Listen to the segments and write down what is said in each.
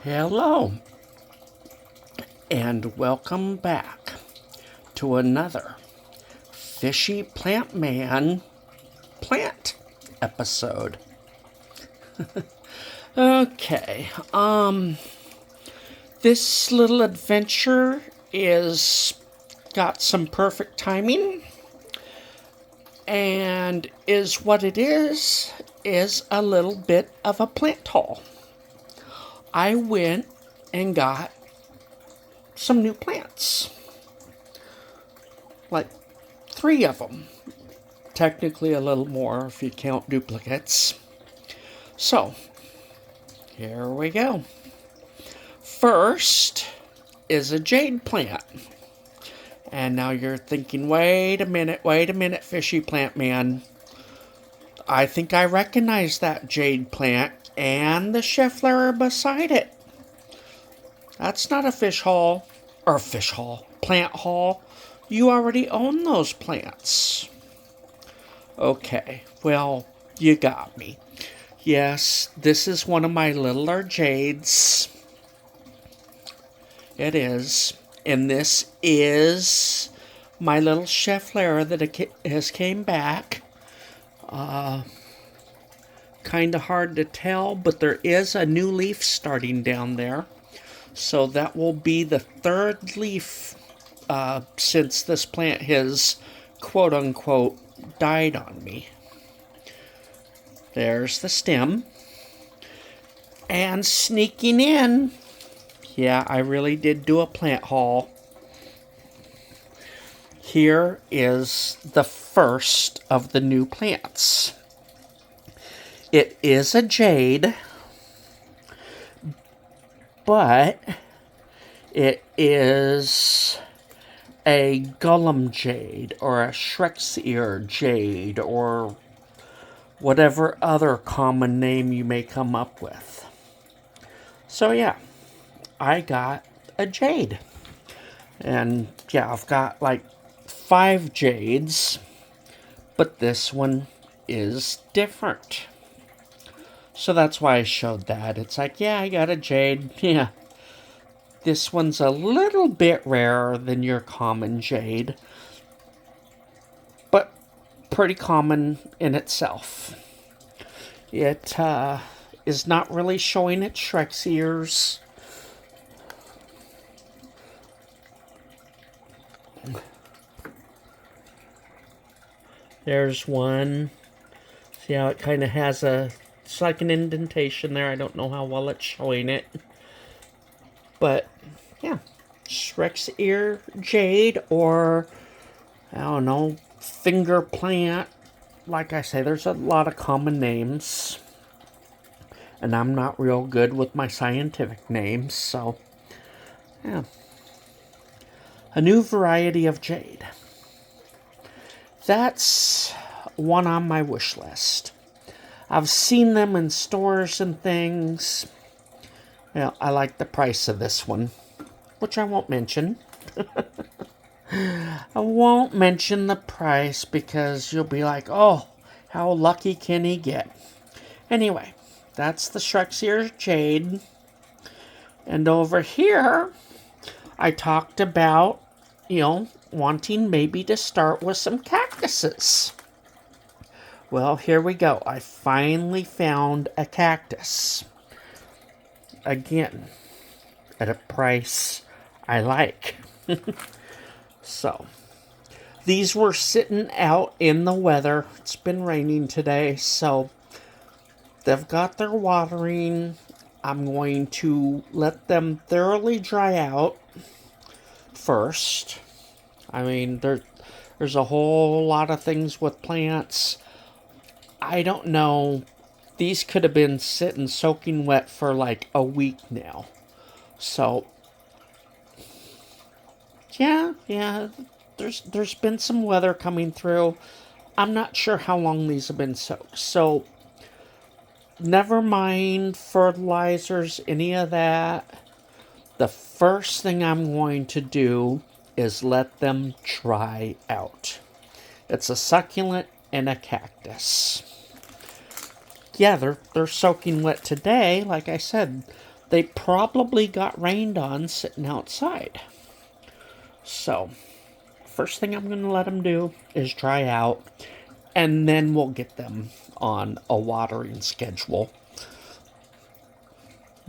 Hello, and welcome back to another Fishy Plant Man plant episode. Okay, this little adventure is got some perfect timing, and is what it is a little bit of a plant haul. I went and got some new plants. Like 3 of them. Technically a little more if you count duplicates. So, here we go. First is a jade plant. And now you're thinking, wait a minute, Fishy Plant Man. I think I recognize that jade plant and the Scheffler beside it. That's not a plant haul. You already own those plants. Okay, well, you got me. Yes, this is one of my littler jades. It is. And this is my little Scheffler that has came back. Kind of hard to tell, but there is a new leaf starting down there. So that will be the 3rd leaf since this plant has quote-unquote died on me. There's the stem. And sneaking in, yeah, I really did do a plant haul. Here is the first of the new plants. It is a jade, but it is a Gullum jade or a Shrek's ear jade or whatever other common name you may come up with. So yeah, I got a jade. And yeah, I've got like 5 jades, but this one is different. So that's why I showed that. It's like, yeah, I got a jade. Yeah. This one's a little bit rarer than your common jade, but pretty common in itself. It is not really showing its Shrek's ears. There's one. See how it kind of has it's like an indentation there. I don't know how well it's showing it. But, yeah. Shrek's ear jade or, I don't know, finger plant. Like I say, there's a lot of common names. And I'm not real good with my scientific names, so, yeah. A new variety of jade. That's one on my wish list. I've seen them in stores and things. Well, I like the price of this one, which I won't mention. I won't mention the price because you'll be like, oh, how lucky can he get? Anyway, that's the Shrek's ear jade. And over here, I talked about, wanting maybe to start with some cactuses. Well, here we go. I finally found a cactus. Again, at a price I like. So, these were sitting out in the weather. It's been raining today, so they've got their watering. I'm going to let them thoroughly dry out first. I mean, there's a whole lot of things with plants. I don't know. These could have been sitting soaking wet for like a week now. So, yeah. There's been some weather coming through. I'm not sure how long these have been soaked. So, never mind fertilizers, any of that. The first thing I'm going to do is let them dry out. It's a succulent and a cactus. Yeah, they're soaking wet today. Like I said, they probably got rained on sitting outside. So, first thing I'm going to let them do is dry out, and then we'll get them on a watering schedule,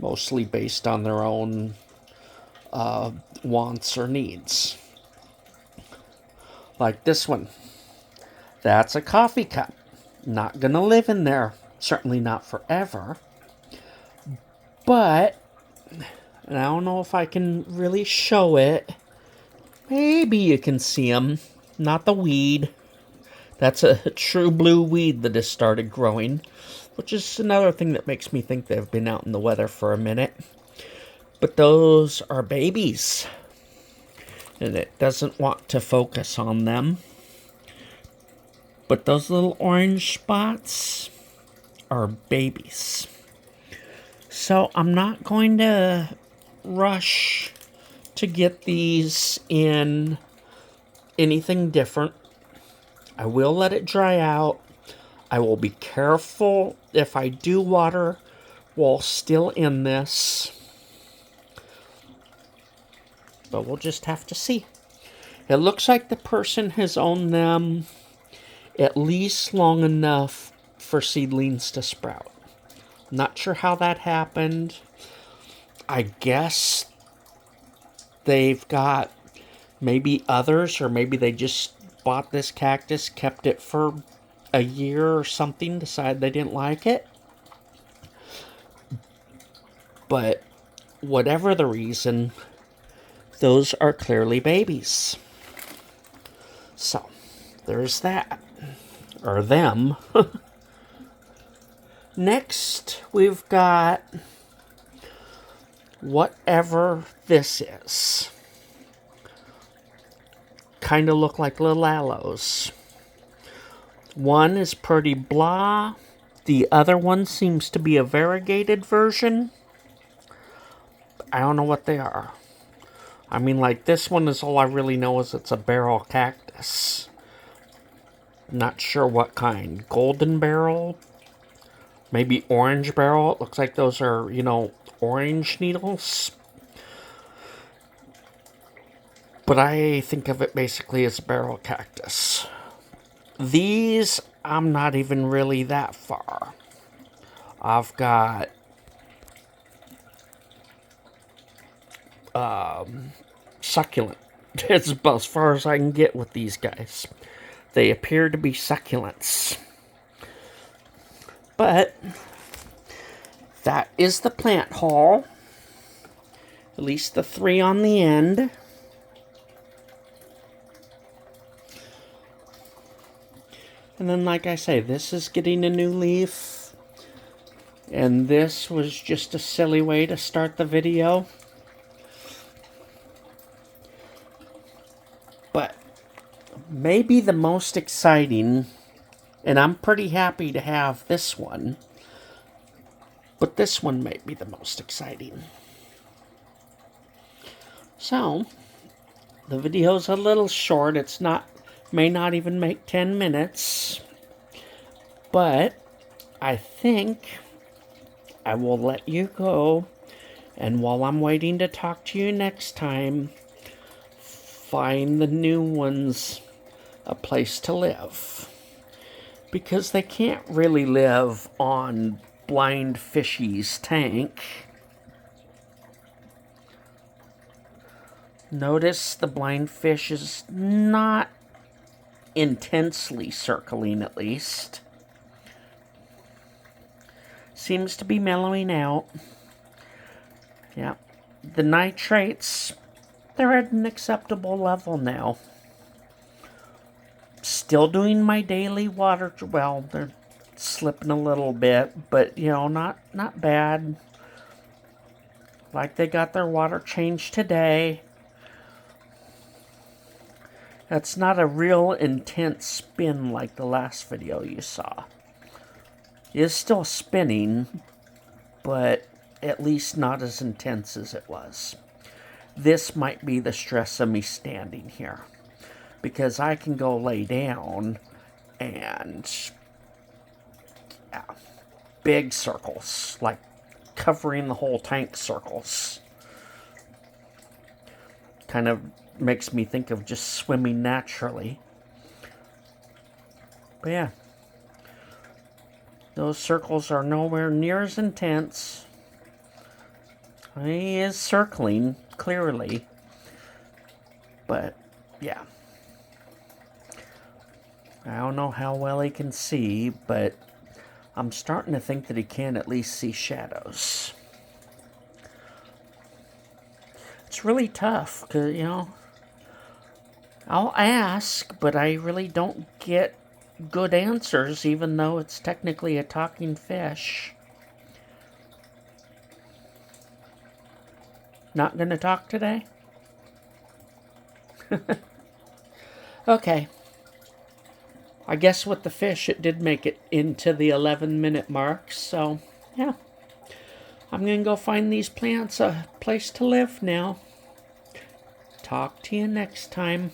mostly based on their own wants or needs. Like this one. That's a coffee cup. Not going to live in there. Certainly not forever. But, and I don't know if I can really show it. Maybe you can see them. Not the weed. That's a true blue weed that has started growing, which is another thing that makes me think they've been out in the weather for a minute. But those are babies, and it doesn't want to focus on them. But those little orange spots are babies. So I'm not going to rush to get these in anything different. I will let it dry out. I will be careful if I do water while still in this. But we'll just have to see. It looks like the person has owned them at least long enough for seedlings to sprout. Not sure how that happened. I guess they've got maybe others, or maybe they just bought this cactus, kept it for a year or something, decided they didn't like it. But whatever the reason, those are clearly babies. So, there's that. Or them. Next, we've got whatever this is. Kind of look like little aloes. One is pretty blah. The other one seems to be a variegated version. I don't know what they are. I mean, like, this one is all I really know is it's a barrel cactus. Not sure what kind. Golden barrel? Maybe orange barrel? It looks like those are, orange needles. But I think of it basically as barrel cactus. These, I'm not even really that far. I've got succulent. It's about as far as I can get with these guys. They appear to be succulents. But that is the plant haul. At least the 3 on the end. And then, like I say, this is getting a new leaf. And this was just a silly way to start the video. But maybe the most exciting, and I'm pretty happy to have this one, but this one may be the most exciting. So, the video's a little short. It's not, may not even make 10 minutes, but I think I will let you go, and while I'm waiting to talk to you next time, find the new ones a place to live. Because they can't really live on Blind Fishy's tank. Notice the blind fish is not intensely circling, at least. Seems to be mellowing out. Yeah. The nitrates, they're at an acceptable level now. Still doing my daily water. Well, they're slipping a little bit, but, not bad. Like they got their water changed today. That's not a real intense spin like the last video you saw. It is still spinning, but at least not as intense as it was. This might be the stress of me standing here, because I can go lay down and big circles, like covering the whole tank circles. Kind of makes me think of just swimming naturally. But yeah, those circles are nowhere near as intense. He is circling, clearly. But, yeah. I don't know how well he can see, but I'm starting to think that he can at least see shadows. It's really tough, because, you know, I'll ask, but I really don't get good answers, even though it's technically a talking fish. Not gonna talk today? Okay. I guess with the fish, it did make it into the 11-minute mark, so, yeah. I'm gonna go find these plants a place to live now. Talk to you next time.